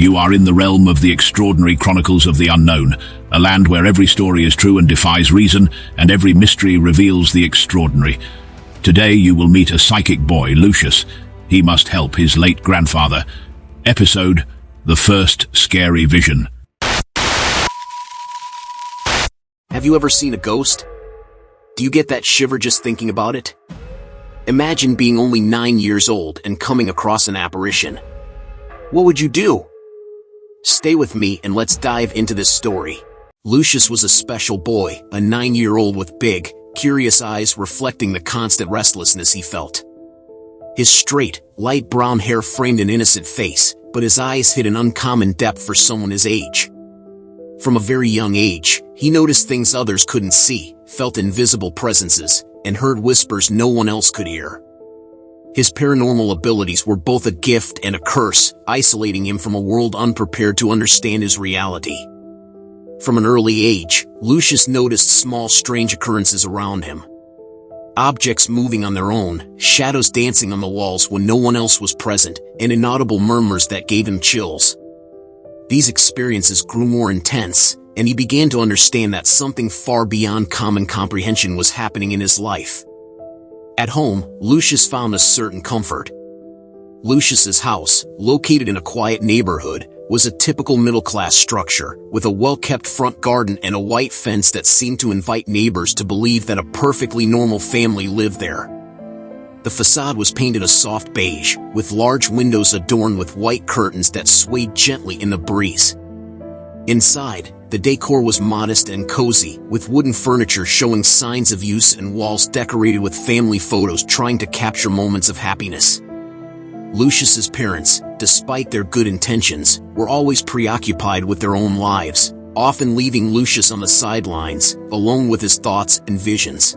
You are in the realm of the extraordinary chronicles of the unknown, a land where every story is true and defies reason, and every mystery reveals the extraordinary. Today you will meet a psychic boy, Lucius. He must help his late grandfather. Episode: The First Scary Vision. Have you ever seen a ghost? Do you get that shiver just thinking about it? Imagine being only 9 years old and coming across an apparition. What would you do? Stay with me and let's dive into this story. Lucius was a special boy, a 9-year-old with big, curious eyes reflecting the constant restlessness he felt. His straight, light brown hair framed an innocent face, but his eyes hid an uncommon depth for someone his age. From a very young age, he noticed things others couldn't see, felt invisible presences, and heard whispers no one else could hear. His paranormal abilities were both a gift and a curse, isolating him from a world unprepared to understand his reality. From an early age, Lucius noticed small strange occurrences around him. Objects moving on their own, shadows dancing on the walls when no one else was present, and inaudible murmurs that gave him chills. These experiences grew more intense, and he began to understand that something far beyond common comprehension was happening in his life. At home, Lucius found a certain comfort. Lucius's house, located in a quiet neighborhood, was a typical middle-class structure, with a well-kept front garden and a white fence that seemed to invite neighbors to believe that a perfectly normal family lived there. The facade was painted a soft beige, with large windows adorned with white curtains that swayed gently in the breeze. Inside, the decor was modest and cozy, with wooden furniture showing signs of use and walls decorated with family photos trying to capture moments of happiness. Lucius's parents, despite their good intentions, were always preoccupied with their own lives, often leaving Lucius on the sidelines, alone with his thoughts and visions.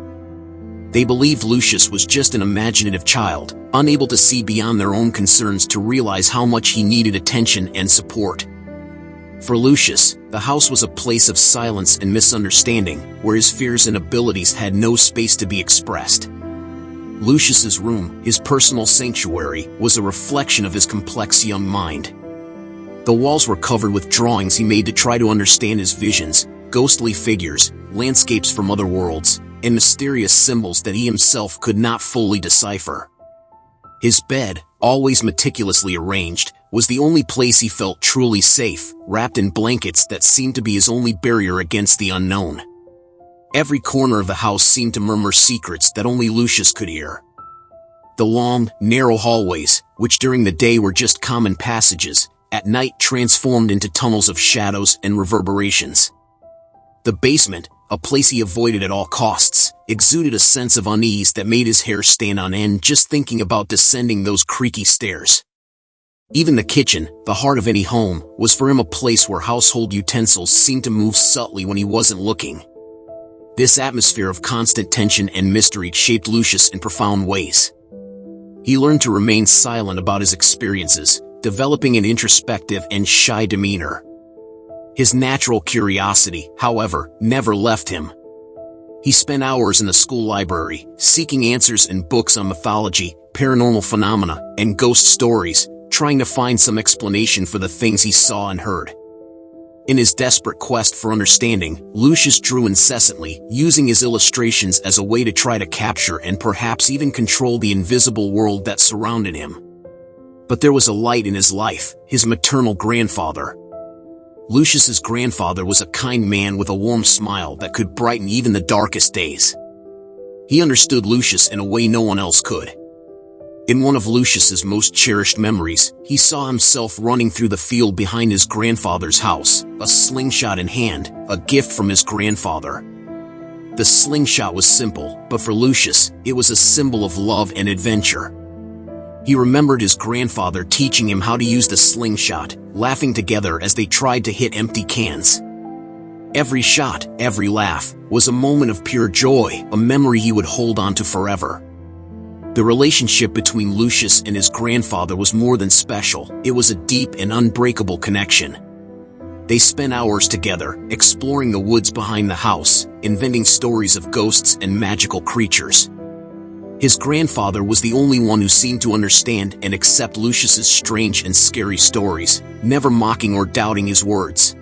They believed Lucius was just an imaginative child, unable to see beyond their own concerns to realize how much he needed attention and support. For Lucius, the house was a place of silence and misunderstanding, where his fears and abilities had no space to be expressed. Lucius's room, his personal sanctuary, was a reflection of his complex young mind. The walls were covered with drawings he made to try to understand his visions, ghostly figures, landscapes from other worlds, and mysterious symbols that he himself could not fully decipher. His bed, always meticulously arranged, was the only place he felt truly safe, wrapped in blankets that seemed to be his only barrier against the unknown. Every corner of the house seemed to murmur secrets that only Lucius could hear. The long, narrow hallways, which during the day were just common passages, at night transformed into tunnels of shadows and reverberations. The basement, a place he avoided at all costs, exuded a sense of unease that made his hair stand on end just thinking about descending those creaky stairs. Even the kitchen, the heart of any home, was for him a place where household utensils seemed to move subtly when he wasn't looking. This atmosphere of constant tension and mystery shaped Lucius in profound ways. He learned to remain silent about his experiences, developing an introspective and shy demeanor. His natural curiosity, however, never left him. He spent hours in the school library, seeking answers in books on mythology, paranormal phenomena, and ghost stories, trying to find some explanation for the things he saw and heard. In his desperate quest for understanding, Lucius drew incessantly, using his illustrations as a way to try to capture and perhaps even control the invisible world that surrounded him. But there was a light in his life, his maternal grandfather. Lucius's grandfather was a kind man with a warm smile that could brighten even the darkest days. He understood Lucius in a way no one else could. In one of Lucius's most cherished memories, he saw himself running through the field behind his grandfather's house, a slingshot in hand, a gift from his grandfather. The slingshot was simple, but for Lucius, it was a symbol of love and adventure. He remembered his grandfather teaching him how to use the slingshot, laughing together as they tried to hit empty cans. Every shot, every laugh, was a moment of pure joy, a memory he would hold on to forever. The relationship between Lucius and his grandfather was more than special, it was a deep and unbreakable connection. They spent hours together, exploring the woods behind the house, inventing stories of ghosts and magical creatures. His grandfather was the only one who seemed to understand and accept Lucius's strange and scary stories, never mocking or doubting his words.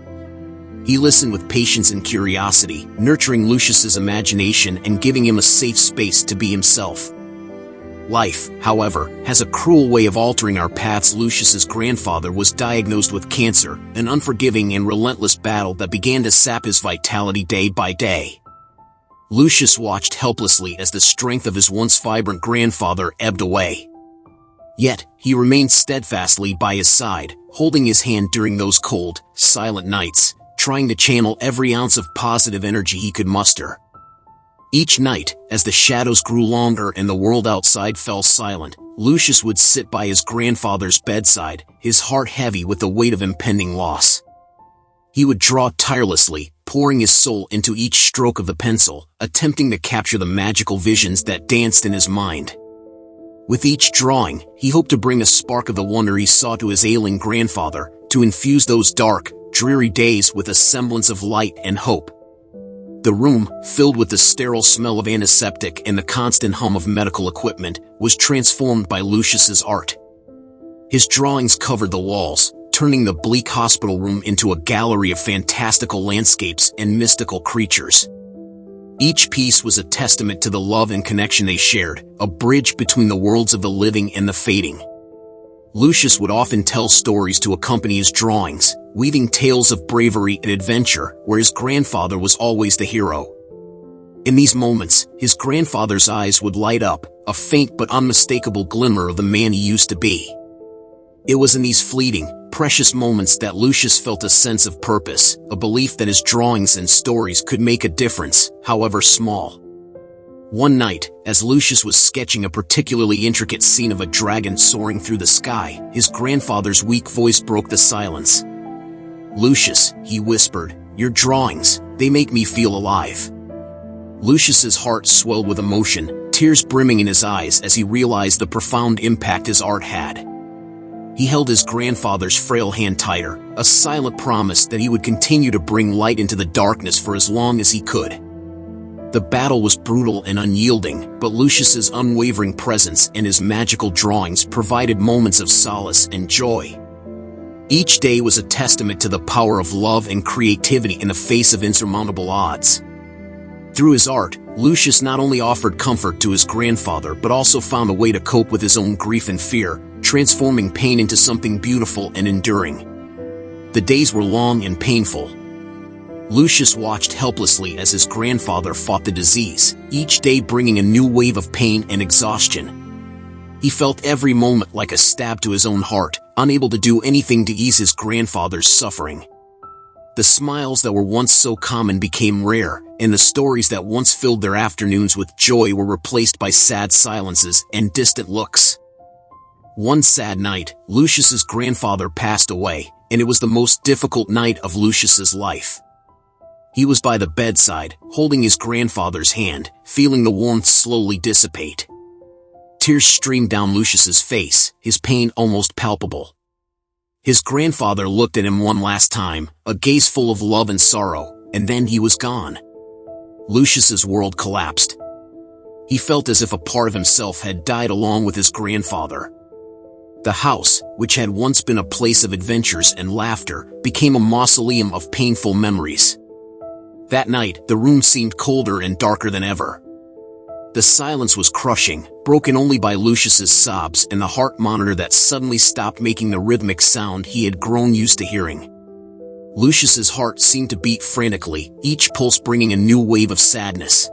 He listened with patience and curiosity, nurturing Lucius's imagination and giving him a safe space to be himself. Life, however, has a cruel way of altering our paths. Lucius's grandfather was diagnosed with cancer, an unforgiving and relentless battle that began to sap his vitality day by day. Lucius watched helplessly as the strength of his once vibrant grandfather ebbed away. Yet, he remained steadfastly by his side, holding his hand during those cold, silent nights, trying to channel every ounce of positive energy he could muster. Each night, as the shadows grew longer and the world outside fell silent, Lucius would sit by his grandfather's bedside, his heart heavy with the weight of impending loss. He would draw tirelessly, pouring his soul into each stroke of the pencil, attempting to capture the magical visions that danced in his mind. With each drawing, he hoped to bring a spark of the wonder he saw to his ailing grandfather, to infuse those dark, dreary days with a semblance of light and hope. The room, filled with the sterile smell of antiseptic and the constant hum of medical equipment, was transformed by Lucius's art. His drawings covered the walls, turning the bleak hospital room into a gallery of fantastical landscapes and mystical creatures. Each piece was a testament to the love and connection they shared, a bridge between the worlds of the living and the fading. Lucius would often tell stories to accompany his drawings, weaving tales of bravery and adventure, where his grandfather was always the hero. In these moments, his grandfather's eyes would light up, a faint but unmistakable glimmer of the man he used to be. It was in these fleeting, precious moments that Lucius felt a sense of purpose, a belief that his drawings and stories could make a difference, however small. One night, as Lucius was sketching a particularly intricate scene of a dragon soaring through the sky, his grandfather's weak voice broke the silence. "Lucius," he whispered, "your drawings, they make me feel alive." Lucius's heart swelled with emotion, tears brimming in his eyes as he realized the profound impact his art had. He held his grandfather's frail hand tighter, a silent promise that he would continue to bring light into the darkness for as long as he could. The battle was brutal and unyielding, but Lucius's unwavering presence and his magical drawings provided moments of solace and joy. Each day was a testament to the power of love and creativity in the face of insurmountable odds. Through his art, Lucius not only offered comfort to his grandfather but also found a way to cope with his own grief and fear, transforming pain into something beautiful and enduring. The days were long and painful. Lucius watched helplessly as his grandfather fought the disease, each day bringing a new wave of pain and exhaustion. He felt every moment like a stab to his own heart, unable to do anything to ease his grandfather's suffering. The smiles that were once so common became rare, and the stories that once filled their afternoons with joy were replaced by sad silences and distant looks. One sad night, Lucius's grandfather passed away, and it was the most difficult night of Lucius's life. He was by the bedside, holding his grandfather's hand, feeling the warmth slowly dissipate. Tears streamed down Lucius's face, his pain almost palpable. His grandfather looked at him one last time, a gaze full of love and sorrow, and then he was gone. Lucius's world collapsed. He felt as if a part of himself had died along with his grandfather. The house, which had once been a place of adventures and laughter, became a mausoleum of painful memories. That night, the room seemed colder and darker than ever. The silence was crushing, broken only by Lucius's sobs and the heart monitor that suddenly stopped making the rhythmic sound he had grown used to hearing. Lucius's heart seemed to beat frantically, each pulse bringing a new wave of sadness.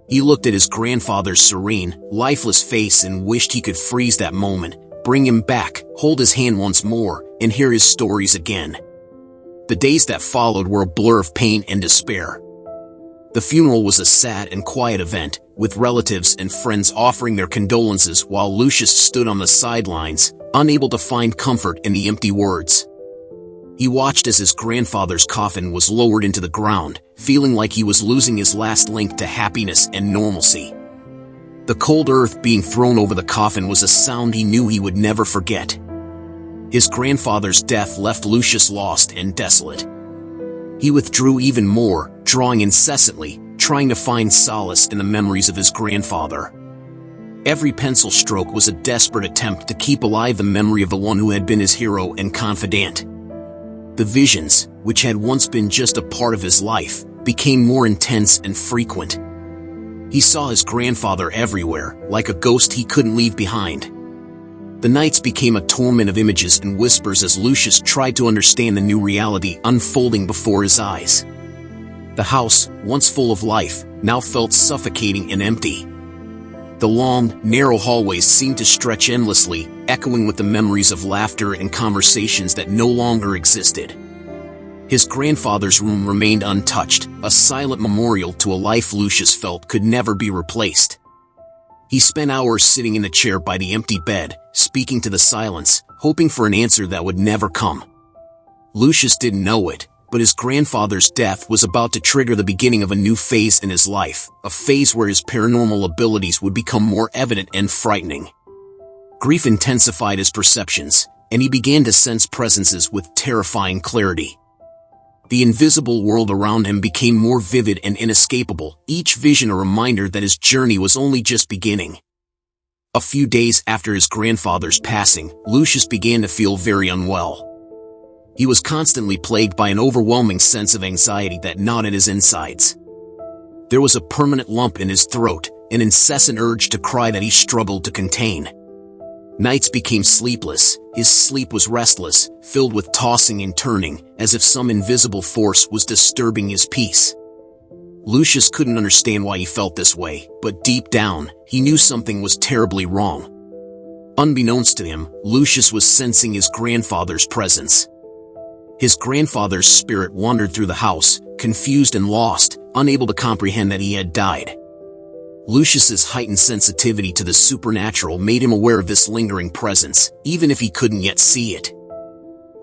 He looked at his grandfather's serene, lifeless face and wished he could freeze that moment, bring him back, hold his hand once more, and hear his stories again. The days that followed were a blur of pain and despair. The funeral was a sad and quiet event, with relatives and friends offering their condolences while Lucius stood on the sidelines, unable to find comfort in the empty words. He watched as his grandfather's coffin was lowered into the ground, feeling like he was losing his last link to happiness and normalcy. The cold earth being thrown over the coffin was a sound he knew he would never forget. His grandfather's death left Lucius lost and desolate. He withdrew even more, drawing incessantly, trying to find solace in the memories of his grandfather. Every pencil stroke was a desperate attempt to keep alive the memory of the one who had been his hero and confidant. The visions, which had once been just a part of his life, became more intense and frequent. He saw his grandfather everywhere, like a ghost he couldn't leave behind. The nights became a torment of images and whispers as Lucius tried to understand the new reality unfolding before his eyes. The house, once full of life, now felt suffocating and empty. The long, narrow hallways seemed to stretch endlessly, echoing with the memories of laughter and conversations that no longer existed. His grandfather's room remained untouched, a silent memorial to a life Lucius felt could never be replaced. He spent hours sitting in the chair by the empty bed, speaking to the silence, hoping for an answer that would never come. Lucius didn't know it, but his grandfather's death was about to trigger the beginning of a new phase in his life, a phase where his paranormal abilities would become more evident and frightening. Grief intensified his perceptions, and he began to sense presences with terrifying clarity. The invisible world around him became more vivid and inescapable, each vision a reminder that his journey was only just beginning. A few days after his grandfather's passing, Lucius began to feel very unwell. He was constantly plagued by an overwhelming sense of anxiety that gnawed at his insides. There was a permanent lump in his throat, an incessant urge to cry that he struggled to contain. Nights became sleepless, his sleep was restless, filled with tossing and turning, as if some invisible force was disturbing his peace. Lucius couldn't understand why he felt this way, but deep down, he knew something was terribly wrong. Unbeknownst to him, Lucius was sensing his grandfather's presence. His grandfather's spirit wandered through the house, confused and lost, unable to comprehend that he had died. Lucius's heightened sensitivity to the supernatural made him aware of this lingering presence, even if he couldn't yet see it.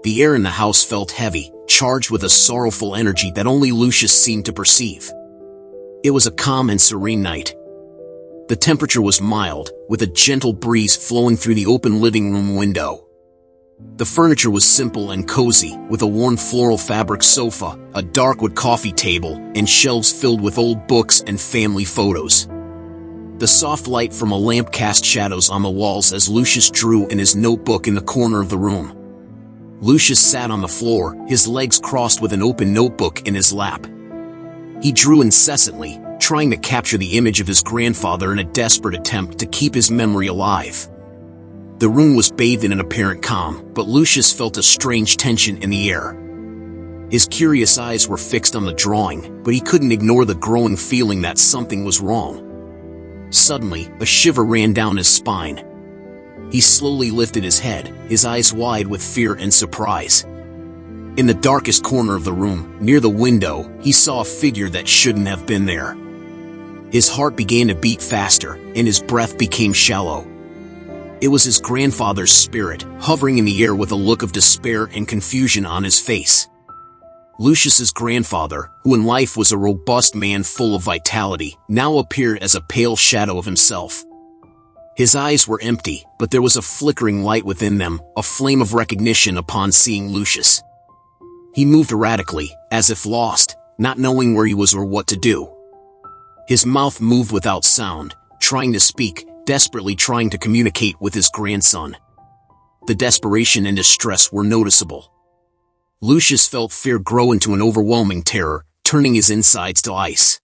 The air in the house felt heavy, charged with a sorrowful energy that only Lucius seemed to perceive. It was a calm and serene night. The temperature was mild, with a gentle breeze flowing through the open living room window. The furniture was simple and cozy, with a worn floral fabric sofa, a dark wood coffee table, and shelves filled with old books and family photos. The soft light from a lamp cast shadows on the walls as Lucius drew in his notebook in the corner of the room. Lucius sat on the floor, his legs crossed with an open notebook in his lap. He drew incessantly, trying to capture the image of his grandfather in a desperate attempt to keep his memory alive. The room was bathed in an apparent calm, but Lucius felt a strange tension in the air. His curious eyes were fixed on the drawing, but he couldn't ignore the growing feeling that something was wrong. Suddenly, a shiver ran down his spine. He slowly lifted his head, his eyes wide with fear and surprise. In the darkest corner of the room, near the window, he saw a figure that shouldn't have been there. His heart began to beat faster, and his breath became shallow. It was his grandfather's spirit, hovering in the air with a look of despair and confusion on his face. Lucius's grandfather, who in life was a robust man full of vitality, now appeared as a pale shadow of himself. His eyes were empty, but there was a flickering light within them, a flame of recognition upon seeing Lucius. He moved erratically, as if lost, not knowing where he was or what to do. His mouth moved without sound, trying to speak, desperately trying to communicate with his grandson. The desperation and distress were noticeable. Lucius felt fear grow into an overwhelming terror, turning his insides to ice.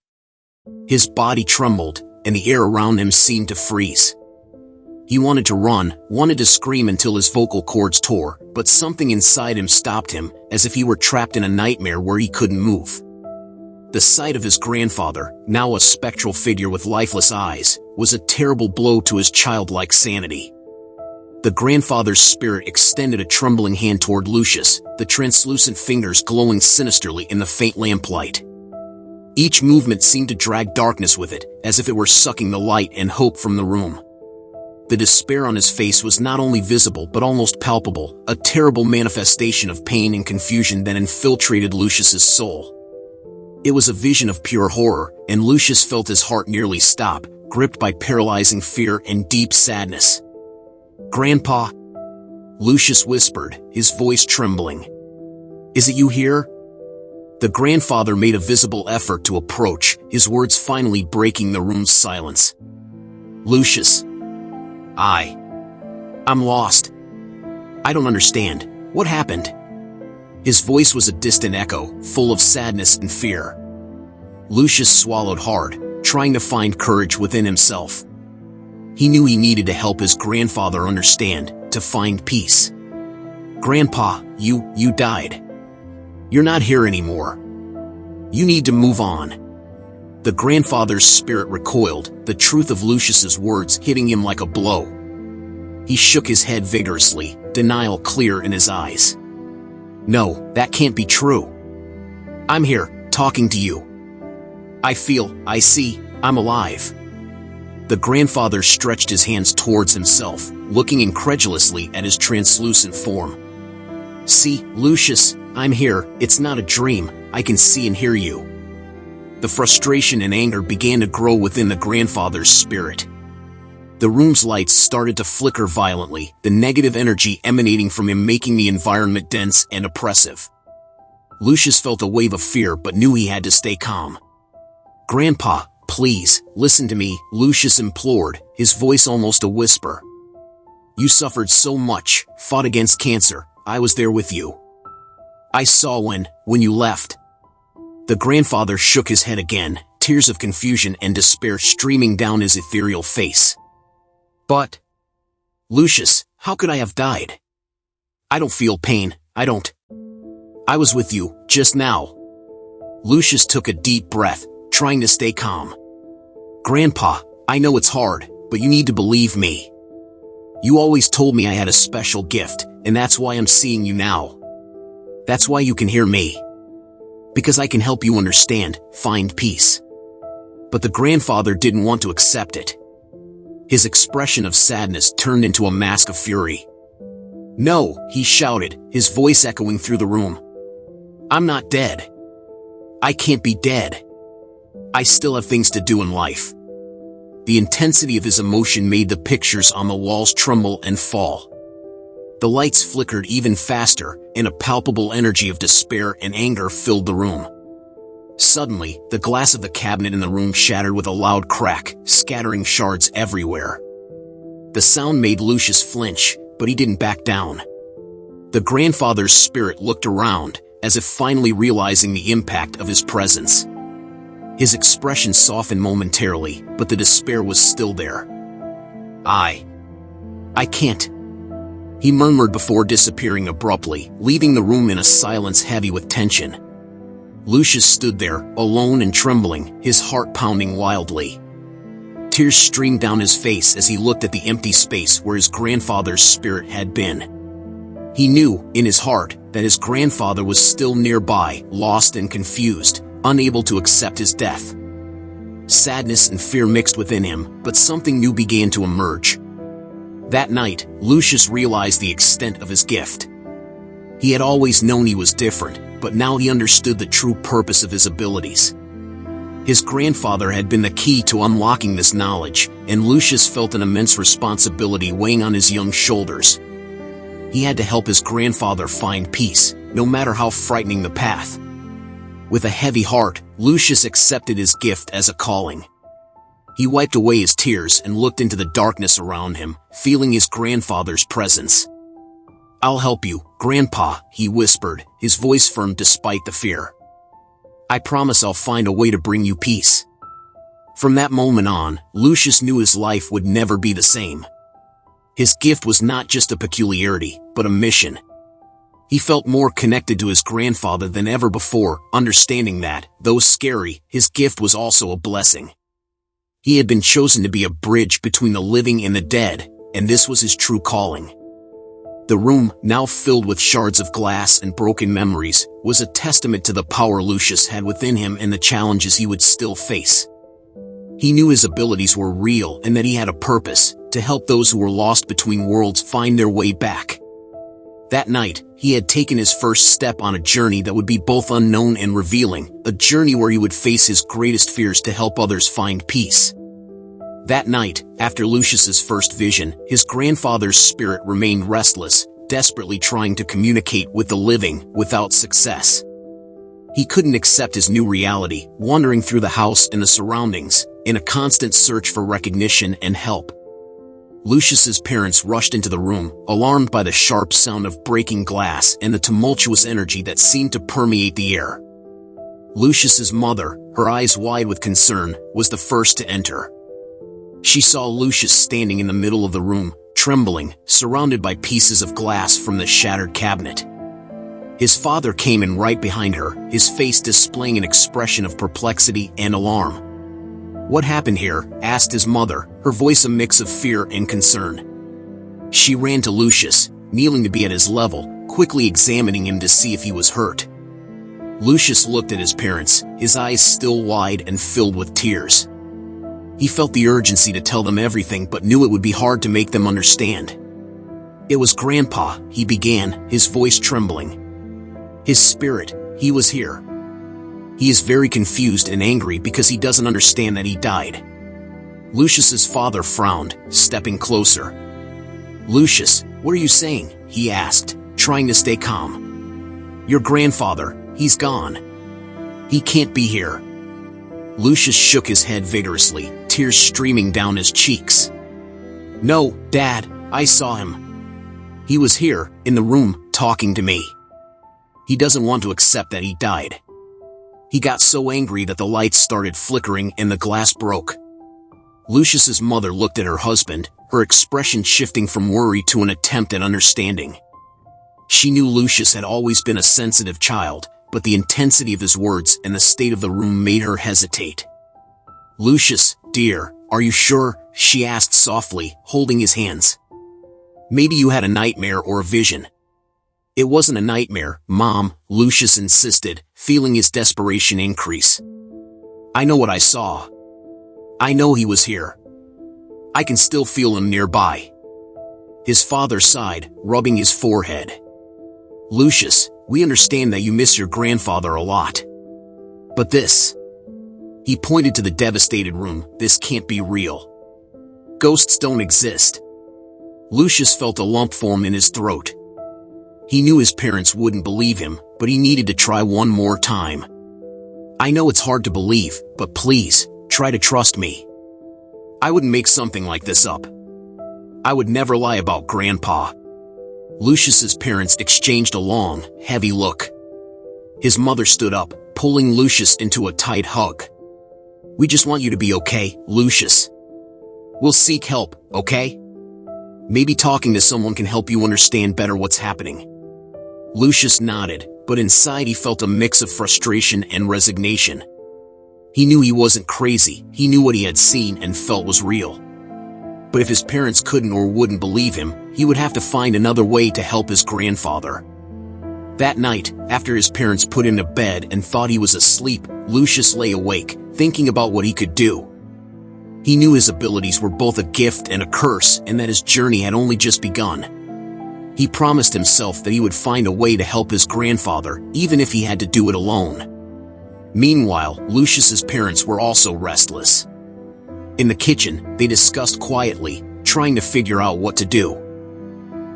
His body trembled, and the air around him seemed to freeze. He wanted to run, wanted to scream until his vocal cords tore, but something inside him stopped him, as if he were trapped in a nightmare where he couldn't move. The sight of his grandfather, now a spectral figure with lifeless eyes, was a terrible blow to his childlike sanity. The grandfather's spirit extended a trembling hand toward Lucius, the translucent fingers glowing sinisterly in the faint lamplight. Each movement seemed to drag darkness with it, as if it were sucking the light and hope from the room. The despair on his face was not only visible but almost palpable, a terrible manifestation of pain and confusion that infiltrated Lucius's soul. It was a vision of pure horror, and Lucius felt his heart nearly stop, gripped by paralyzing fear and deep sadness. "Grandpa?" Lucius whispered, his voice trembling. "Is it you here?" The grandfather made a visible effort to approach, his words finally breaking the room's silence. "Lucius, I'm lost. I don't understand. What happened? His voice was a distant echo, full of sadness and fear. Lucius swallowed hard, trying to find courage within himself. He knew he needed to help his grandfather understand, to find peace. Grandpa, you died. You're not here anymore. You need to move on. The grandfather's spirit recoiled, the truth of Lucius's words hitting him like a blow. He shook his head vigorously, denial clear in his eyes. No, that can't be true. I'm here, talking to you. I feel, I see, I'm alive. The grandfather stretched his hands towards himself, looking incredulously at his translucent form. See, Lucius, I'm here, it's not a dream, I can see and hear you. The frustration and anger began to grow within the grandfather's spirit. The room's lights started to flicker violently, the negative energy emanating from him making the environment dense and oppressive. Lucius felt a wave of fear but knew he had to stay calm. Grandpa, please, listen to me, Lucius implored, his voice almost a whisper. You suffered so much, fought against cancer, I was there with you. I saw when you left. The grandfather shook his head again, tears of confusion and despair streaming down his ethereal face. But, Lucius, how could I have died? I don't feel pain, I don't. I was with you, just now. Lucius took a deep breath, trying to stay calm. Grandpa, I know it's hard, but you need to believe me. You always told me I had a special gift, and that's why I'm seeing you now. That's why you can hear me. Because I can help you understand, find peace. But the grandfather didn't want to accept it. His expression of sadness turned into a mask of fury. No, he shouted, his voice echoing through the room. I'm not dead. I can't be dead. I still have things to do in life. The intensity of his emotion made the pictures on the walls tremble and fall. The lights flickered even faster, and a palpable energy of despair and anger filled the room. Suddenly, the glass of the cabinet in the room shattered with a loud crack, scattering shards everywhere. The sound made Lucius flinch, but he didn't back down. The grandfather's spirit looked around, as if finally realizing the impact of his presence. His expression softened momentarily, but the despair was still there. I can't. He murmured before disappearing abruptly, leaving the room in a silence heavy with tension. Lucius stood there, alone and trembling, his heart pounding wildly. Tears streamed down his face as he looked at the empty space where his grandfather's spirit had been. He knew, in his heart, that his grandfather was still nearby, lost and confused, unable to accept his death. Sadness and fear mixed within him, but something new began to emerge. That night, Lucius realized the extent of his gift. He had always known he was different, but now he understood the true purpose of his abilities. His grandfather had been the key to unlocking this knowledge, and Lucius felt an immense responsibility weighing on his young shoulders. He had to help his grandfather find peace, no matter how frightening the path. With a heavy heart, Lucius accepted his gift as a calling. He wiped away his tears and looked into the darkness around him, feeling his grandfather's presence. I'll help you, Grandpa, he whispered, his voice firm despite the fear. I promise I'll find a way to bring you peace. From that moment on, Lucius knew his life would never be the same. His gift was not just a peculiarity, but a mission. He felt more connected to his grandfather than ever before, understanding that, though scary, his gift was also a blessing. He had been chosen to be a bridge between the living and the dead, and this was his true calling. The room, now filled with shards of glass and broken memories, was a testament to the power Lucius had within him and the challenges he would still face. He knew his abilities were real and that he had a purpose, to help those who were lost between worlds find their way back. That night, he had taken his first step on a journey that would be both unknown and revealing, a journey where he would face his greatest fears to help others find peace. That night, after Lucius's first vision, his grandfather's spirit remained restless, desperately trying to communicate with the living, without success. He couldn't accept his new reality, wandering through the house and the surroundings, in a constant search for recognition and help. Lucius's parents rushed into the room, alarmed by the sharp sound of breaking glass and the tumultuous energy that seemed to permeate the air. Lucius's mother, her eyes wide with concern, was the first to enter. She saw Lucius standing in the middle of the room, trembling, surrounded by pieces of glass from the shattered cabinet. His father came in right behind her, his face displaying an expression of perplexity and alarm. "What happened here?" asked his mother, her voice a mix of fear and concern. She ran to Lucius, kneeling to be at his level, quickly examining him to see if he was hurt. Lucius looked at his parents, his eyes still wide and filled with tears. He felt the urgency to tell them everything but knew it would be hard to make them understand. "It was Grandpa," he began, his voice trembling. "His spirit, he was here. He is very confused and angry because he doesn't understand that he died." Lucius's father frowned, stepping closer. "Lucius, what are you saying?" he asked, trying to stay calm. "Your grandfather, he's gone. He can't be here." Lucius shook his head vigorously, tears streaming down his cheeks. "No, Dad, I saw him. He was here, in the room, talking to me. He doesn't want to accept that he died. He got so angry that the lights started flickering and the glass broke." Lucius's mother looked at her husband, her expression shifting from worry to an attempt at understanding. She knew Lucius had always been a sensitive child, but the intensity of his words and the state of the room made her hesitate. "Lucius, dear, are you sure?" she asked softly, holding his hands. "Maybe you had a nightmare or a vision." "It wasn't a nightmare, Mom," Lucius insisted, feeling his desperation increase. "I know what I saw. I know he was here. I can still feel him nearby." His father sighed, rubbing his forehead. "Lucius, we understand that you miss your grandfather a lot. But this..." He pointed to the devastated room. "This can't be real. Ghosts don't exist." Lucius felt a lump form in his throat. He knew his parents wouldn't believe him, but he needed to try one more time. "I know it's hard to believe, but please, try to trust me. I wouldn't make something like this up. I would never lie about Grandpa." Lucius's parents exchanged a long, heavy look. His mother stood up, pulling Lucius into a tight hug. "We just want you to be okay, Lucius. We'll seek help, okay? Maybe talking to someone can help you understand better what's happening." Lucius nodded, but inside he felt a mix of frustration and resignation. He knew he wasn't crazy, he knew what he had seen and felt was real. But if his parents couldn't or wouldn't believe him, he would have to find another way to help his grandfather. That night, after his parents put him to bed and thought he was asleep, Lucius lay awake, thinking about what he could do. He knew his abilities were both a gift and a curse, and that his journey had only just begun. He promised himself that he would find a way to help his grandfather, even if he had to do it alone. Meanwhile, Lucius's parents were also restless. In the kitchen, they discussed quietly, trying to figure out what to do.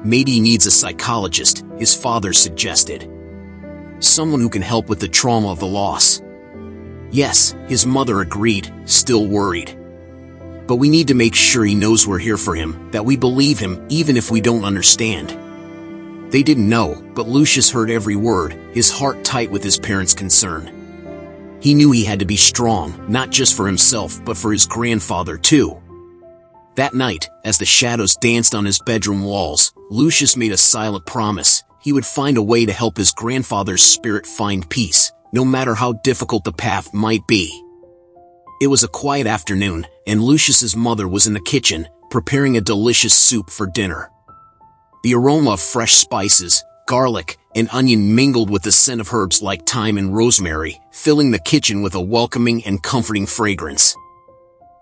"Maybe he needs a psychologist," his father suggested. "Someone who can help with the trauma of the loss." "Yes," his mother agreed, still worried. "But we need to make sure he knows we're here for him, that we believe him even if we don't understand." They didn't know, but Lucius heard every word, his heart tight with his parents' concern. He knew he had to be strong, not just for himself but for his grandfather too. That night, as the shadows danced on his bedroom walls, Lucius made a silent promise. He would find a way to help his grandfather's spirit find peace, no matter how difficult the path might be. It was a quiet afternoon, and Lucius's mother was in the kitchen, preparing a delicious soup for dinner. The aroma of fresh spices, garlic, and onion mingled with the scent of herbs like thyme and rosemary, filling the kitchen with a welcoming and comforting fragrance.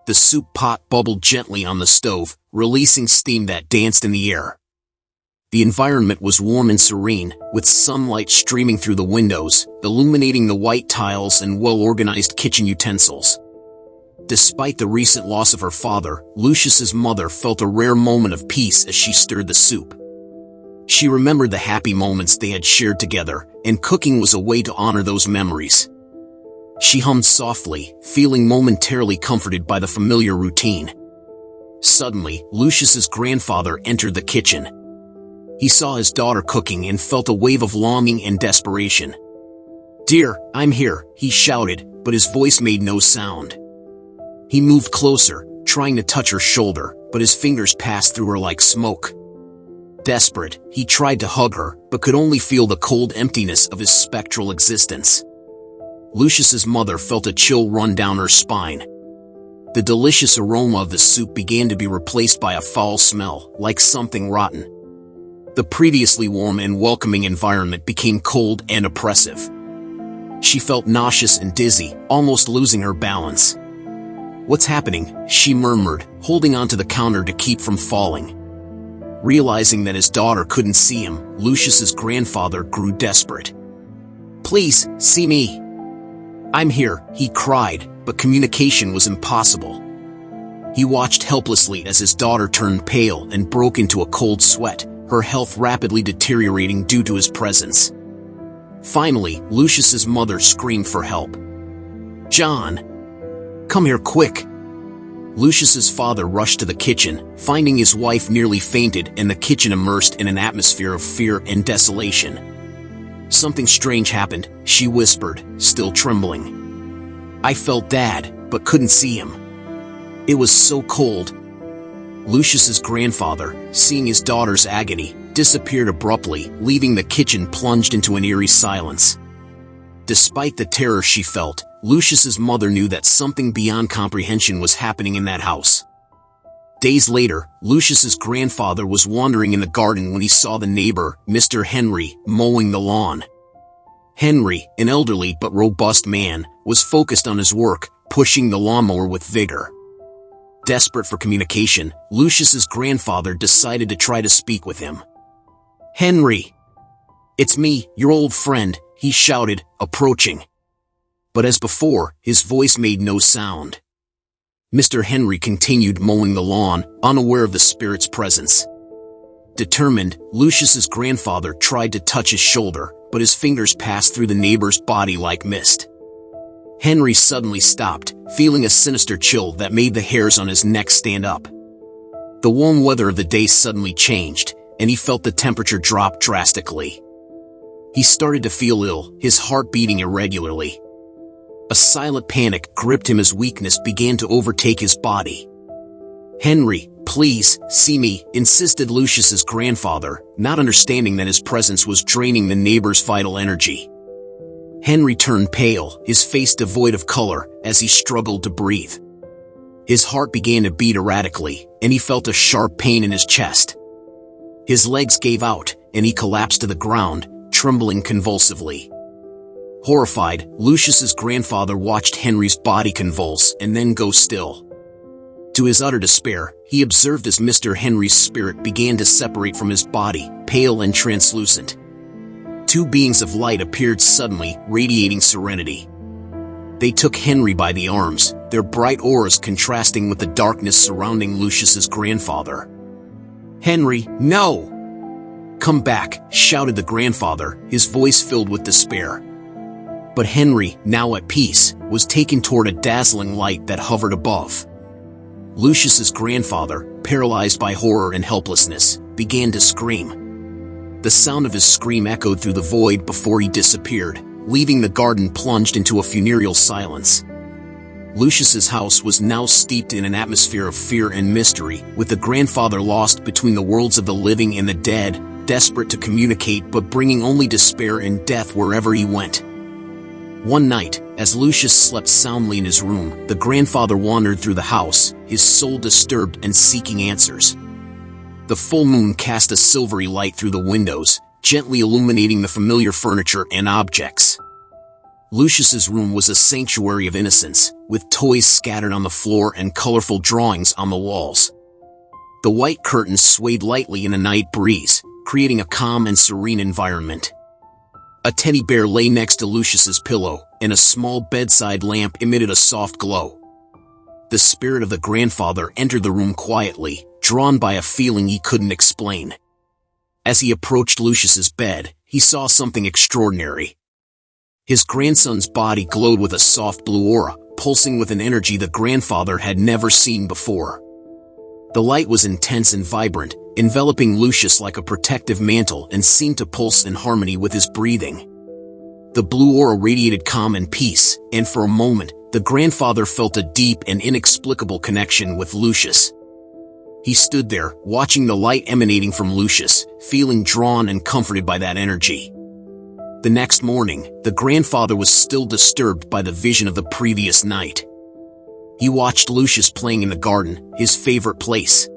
The soup pot bubbled gently on the stove, releasing steam that danced in the air. The environment was warm and serene, with sunlight streaming through the windows, illuminating the white tiles and well-organized kitchen utensils. Despite the recent loss of her father, Lucius's mother felt a rare moment of peace as she stirred the soup. She remembered the happy moments they had shared together, and cooking was a way to honor those memories. She hummed softly, feeling momentarily comforted by the familiar routine. Suddenly, Lucius's grandfather entered the kitchen. He saw his daughter cooking and felt a wave of longing and desperation. "Dear, I'm here," he shouted, but his voice made no sound. He moved closer, trying to touch her shoulder, but his fingers passed through her like smoke. Desperate, he tried to hug her, but could only feel the cold emptiness of his spectral existence. Lucius's mother felt a chill run down her spine. The delicious aroma of the soup began to be replaced by a foul smell, like something rotten. The previously warm and welcoming environment became cold and oppressive. She felt nauseous and dizzy, almost losing her balance. "What's happening?" she murmured, holding onto the counter to keep from falling. Realizing that his daughter couldn't see him, Lucius's grandfather grew desperate. "Please, see me. I'm here," he cried, but communication was impossible. He watched helplessly as his daughter turned pale and broke into a cold sweat, her health rapidly deteriorating due to his presence. Finally, Lucius's mother screamed for help. "John! Come here quick!" Lucius's father rushed to the kitchen, finding his wife nearly fainted and the kitchen immersed in an atmosphere of fear and desolation. "Something strange happened," she whispered, still trembling. "I felt Dad, but couldn't see him. It was so cold." Lucius's grandfather, seeing his daughter's agony, disappeared abruptly, leaving the kitchen plunged into an eerie silence. Despite the terror she felt, Lucius's mother knew that something beyond comprehension was happening in that house. Days later, Lucius's grandfather was wandering in the garden when he saw the neighbor, Mr. Henry, mowing the lawn. Henry, an elderly but robust man, was focused on his work, pushing the lawnmower with vigor. Desperate for communication, Lucius's grandfather decided to try to speak with him. "Henry! It's me, your old friend," he shouted, approaching. But as before, his voice made no sound. Mr. Henry continued mowing the lawn, unaware of the spirit's presence. Determined, Lucius's grandfather tried to touch his shoulder, but his fingers passed through the neighbor's body like mist. Henry suddenly stopped, feeling a sinister chill that made the hairs on his neck stand up. The warm weather of the day suddenly changed, and he felt the temperature drop drastically. He started to feel ill, his heart beating irregularly. A silent panic gripped him as weakness began to overtake his body. "Henry, please, see me," insisted Lucius's grandfather, not understanding that his presence was draining the neighbor's vital energy. Henry turned pale, his face devoid of color, as he struggled to breathe. His heart began to beat erratically, and he felt a sharp pain in his chest. His legs gave out, and he collapsed to the ground, trembling convulsively. Horrified, Lucius's grandfather watched Henry's body convulse and then go still. To his utter despair, he observed as Mr. Henry's spirit began to separate from his body, pale and translucent. Two beings of light appeared suddenly, radiating serenity. They took Henry by the arms, their bright auras contrasting with the darkness surrounding Lucius's grandfather. "Henry, no! Come back," shouted the grandfather, his voice filled with despair. But Henry, now at peace, was taken toward a dazzling light that hovered above. Lucius's grandfather, paralyzed by horror and helplessness, began to scream. The sound of his scream echoed through the void before he disappeared, leaving the garden plunged into a funereal silence. Lucius's house was now steeped in an atmosphere of fear and mystery, with the grandfather lost between the worlds of the living and the dead, desperate to communicate but bringing only despair and death wherever he went. One night, as Lucius slept soundly in his room, the grandfather wandered through the house, his soul disturbed and seeking answers. The full moon cast a silvery light through the windows, gently illuminating the familiar furniture and objects. Lucius's room was a sanctuary of innocence, with toys scattered on the floor and colorful drawings on the walls. The white curtains swayed lightly in the night breeze, creating a calm and serene environment. A teddy bear lay next to Lucius's pillow, and a small bedside lamp emitted a soft glow. The spirit of the grandfather entered the room quietly, drawn by a feeling he couldn't explain. As he approached Lucius's bed, he saw something extraordinary. His grandson's body glowed with a soft blue aura, pulsing with an energy the grandfather had never seen before. The light was intense and vibrant, enveloping Lucius like a protective mantle and seemed to pulse in harmony with his breathing. The blue aura radiated calm and peace, and for a moment, the grandfather felt a deep and inexplicable connection with Lucius. He stood there, watching the light emanating from Lucius, feeling drawn and comforted by that energy. The next morning, the grandfather was still disturbed by the vision of the previous night. He watched Lucius playing in the garden, his favorite place.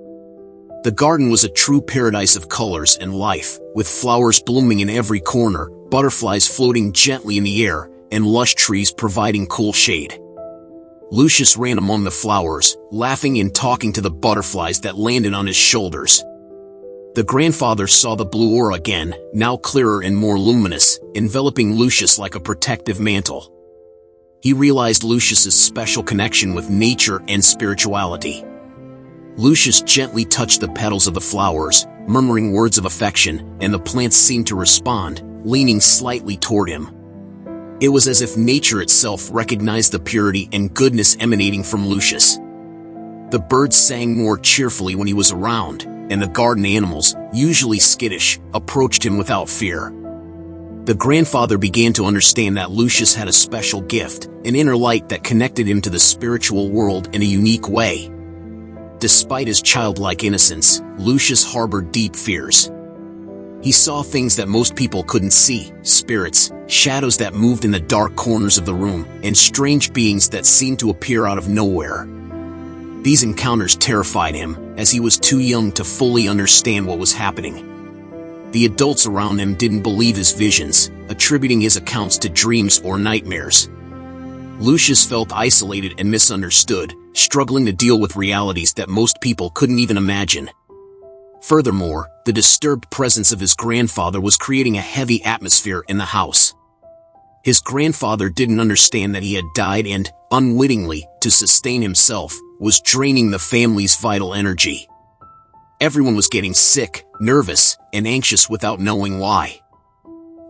The garden was a true paradise of colors and life, with flowers blooming in every corner, butterflies floating gently in the air, and lush trees providing cool shade. Lucius ran among the flowers, laughing and talking to the butterflies that landed on his shoulders. The grandfather saw the blue aura again, now clearer and more luminous, enveloping Lucius like a protective mantle. He realized Lucius's special connection with nature and spirituality. Lucius gently touched the petals of the flowers, murmuring words of affection, and the plants seemed to respond, leaning slightly toward him. It was as if nature itself recognized the purity and goodness emanating from Lucius. The birds sang more cheerfully when he was around, and the garden animals, usually skittish, approached him without fear. The grandfather began to understand that Lucius had a special gift, an inner light that connected him to the spiritual world in a unique way. Despite his childlike innocence, Lucius harbored deep fears. He saw things that most people couldn't see, spirits, shadows that moved in the dark corners of the room, and strange beings that seemed to appear out of nowhere. These encounters terrified him, as he was too young to fully understand what was happening. The adults around him didn't believe his visions, attributing his accounts to dreams or nightmares. Lucius felt isolated and misunderstood, struggling to deal with realities that most people couldn't even imagine. Furthermore, the disturbed presence of his grandfather was creating a heavy atmosphere in the house. His grandfather didn't understand that he had died and, unwittingly, to sustain himself, was draining the family's vital energy. Everyone was getting sick, nervous, and anxious without knowing why.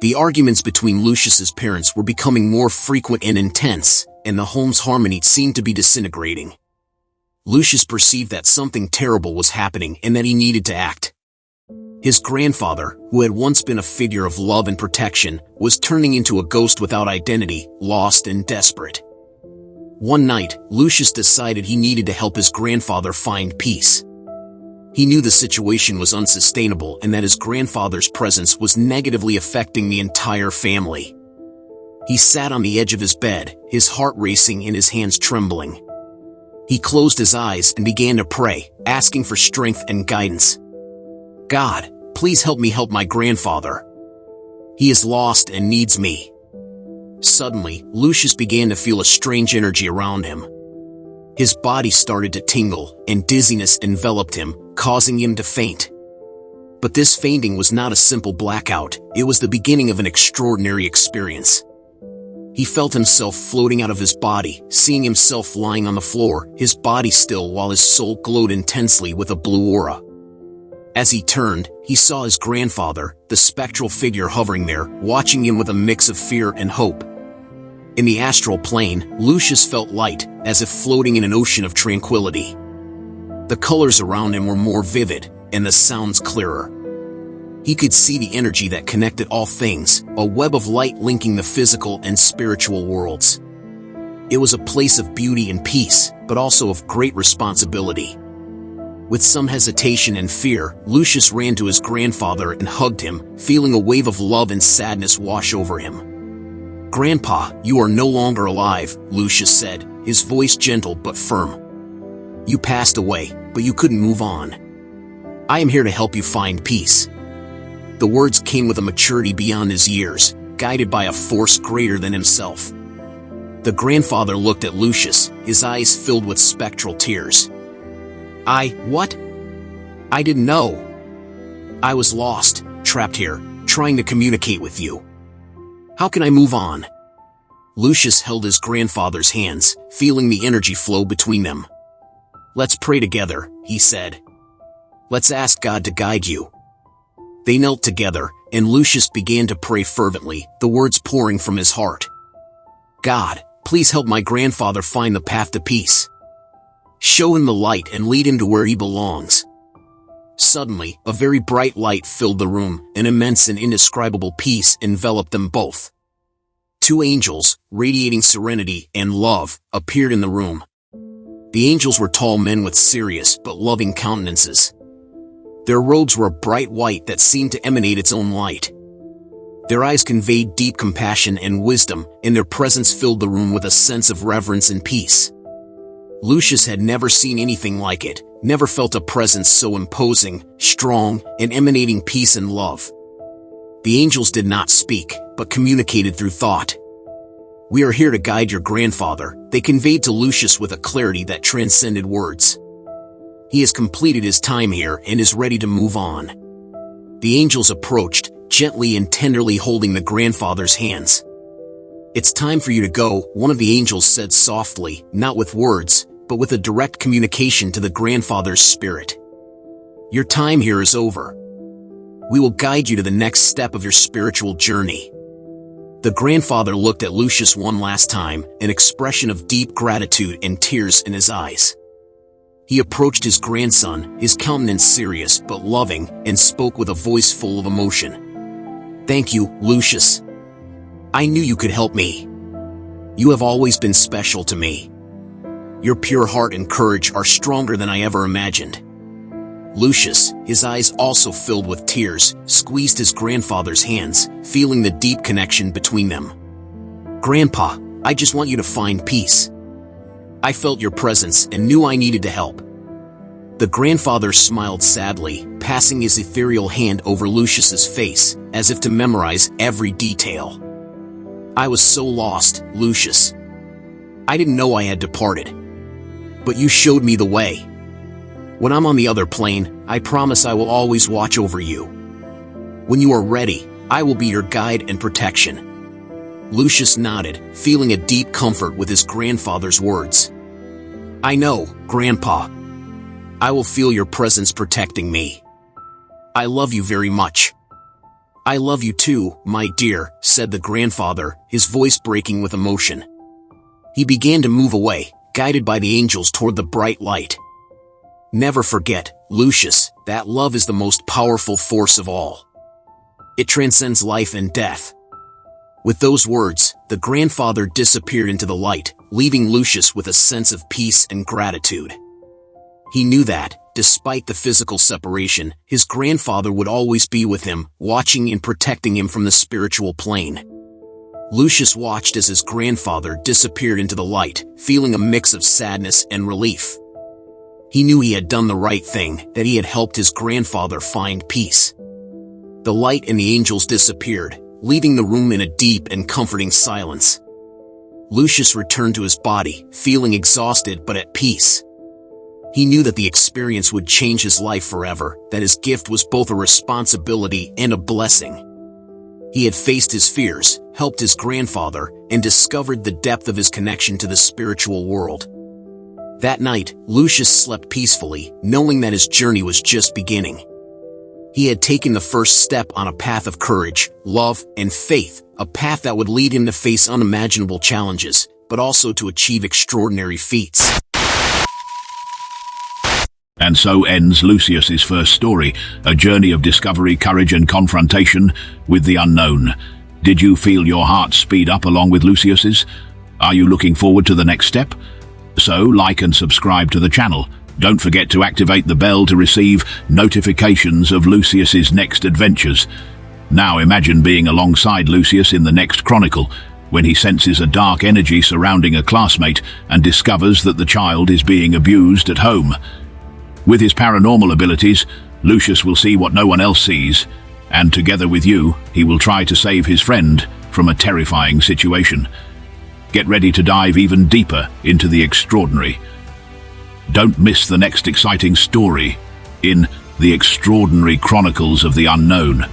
The arguments between Lucius's parents were becoming more frequent and intense, and the home's harmony seemed to be disintegrating. Lucius perceived that something terrible was happening and that he needed to act. His grandfather, who had once been a figure of love and protection, was turning into a ghost without identity, lost and desperate. One night, Lucius decided he needed to help his grandfather find peace. He knew the situation was unsustainable and that his grandfather's presence was negatively affecting the entire family. He sat on the edge of his bed, his heart racing and his hands trembling. He closed his eyes and began to pray, asking for strength and guidance. God, please help me help my grandfather. He is lost and needs me. Suddenly, Lucius began to feel a strange energy around him. His body started to tingle, and dizziness enveloped him, causing him to faint. But this fainting was not a simple blackout, it was the beginning of an extraordinary experience. He felt himself floating out of his body, seeing himself lying on the floor, his body still while his soul glowed intensely with a blue aura. As he turned, he saw his grandfather, the spectral figure hovering there, watching him with a mix of fear and hope. In the astral plane, Lucius felt light, as if floating in an ocean of tranquility. The colors around him were more vivid, and the sounds clearer. He could see the energy that connected all things, a web of light linking the physical and spiritual worlds. It was a place of beauty and peace, but also of great responsibility. With some hesitation and fear, Lucius ran to his grandfather and hugged him, feeling a wave of love and sadness wash over him. "Grandpa, you are no longer alive," Lucius said, his voice gentle but firm. "You passed away, but you couldn't move on. I am here to help you find peace." The words came with a maturity beyond his years, guided by a force greater than himself. The grandfather looked at Lucius, his eyes filled with spectral tears. What? I didn't know. I was lost, trapped here, trying to communicate with you. How can I move on?" Lucius held his grandfather's hands, feeling the energy flow between them. "Let's pray together," he said. "Let's ask God to guide you." They knelt together, and Lucius began to pray fervently, the words pouring from his heart. "God, please help my grandfather find the path to peace. show him the light and lead him to where he belongs. Suddenly, a very bright light filled the room, an immense and indescribable peace enveloped them both. Two angels, radiating serenity and love, appeared in the room. The angels were tall men with serious but loving countenances. Their robes were bright white that seemed to emanate its own light. Their eyes conveyed deep compassion and wisdom, and their presence filled the room with a sense of reverence and peace. Lucius had never seen anything like it, never felt a presence so imposing, strong, and emanating peace and love. The angels did not speak, but communicated through thought. "We are here to guide your grandfather," they conveyed to Lucius with a clarity that transcended words. "He has completed his time here and is ready to move on." The angels approached, gently and tenderly holding the grandfather's hands. "It's time for you to go," one of the angels said softly, not with words, but with a direct communication to the grandfather's spirit. "Your time here is over. We will guide you to the next step of your spiritual journey." The grandfather looked at Lucius one last time, an expression of deep gratitude and tears in his eyes. He approached his grandson, his countenance serious but loving, and spoke with a voice full of emotion. "Thank you, Lucius. I knew you could help me. You have always been special to me. Your pure heart and courage are stronger than I ever imagined." Lucius, his eyes also filled with tears, squeezed his grandfather's hands, feeling the deep connection between them. "Grandpa, I just want you to find peace. I felt your presence and knew I needed to help." The grandfather smiled sadly, passing his ethereal hand over Lucius's face, as if to memorize every detail. "I was so lost, Lucius. I didn't know I had departed. But you showed me the way. When I'm on the other plane, I promise I will always watch over you. When you are ready, I will be your guide and protection." Lucius nodded, feeling a deep comfort with his grandfather's words. "I know, Grandpa. I will feel your presence protecting me. I love you very much." "I love you too, my dear," said the grandfather, his voice breaking with emotion. He began to move away, guided by the angels toward the bright light. "Never forget, Lucius, that love is the most powerful force of all. It transcends life and death." With those words, the grandfather disappeared into the light, leaving Lucius with a sense of peace and gratitude. He knew that, despite the physical separation, his grandfather would always be with him, watching and protecting him from the spiritual plane. Lucius watched as his grandfather disappeared into the light, feeling a mix of sadness and relief. He knew he had done the right thing, that he had helped his grandfather find peace. The light and the angels disappeared, leaving the room in a deep and comforting silence. Lucius returned to his body, feeling exhausted but at peace. He knew that the experience would change his life forever, that his gift was both a responsibility and a blessing. He had faced his fears, helped his grandfather, and discovered the depth of his connection to the spiritual world. That night, Lucius slept peacefully, knowing that his journey was just beginning. He had taken the first step on a path of courage, love, and faith, a path that would lead him to face unimaginable challenges, but also to achieve extraordinary feats. And so ends Lucius's first story, a journey of discovery, courage, and confrontation with the unknown. Did you feel your heart speed up along with Lucius's? Are you looking forward to the next step? So, like and subscribe to the channel. Don't forget to activate the bell to receive notifications of Lucius's next adventures. Now imagine being alongside Lucius in the next chronicle, when he senses a dark energy surrounding a classmate and discovers that the child is being abused at home. With his paranormal abilities, Lucius will see what no one else sees, and together with you, he will try to save his friend from a terrifying situation. Get ready to dive even deeper into the extraordinary. Don't miss the next exciting story in The Extraordinary Chronicles of the Unknown.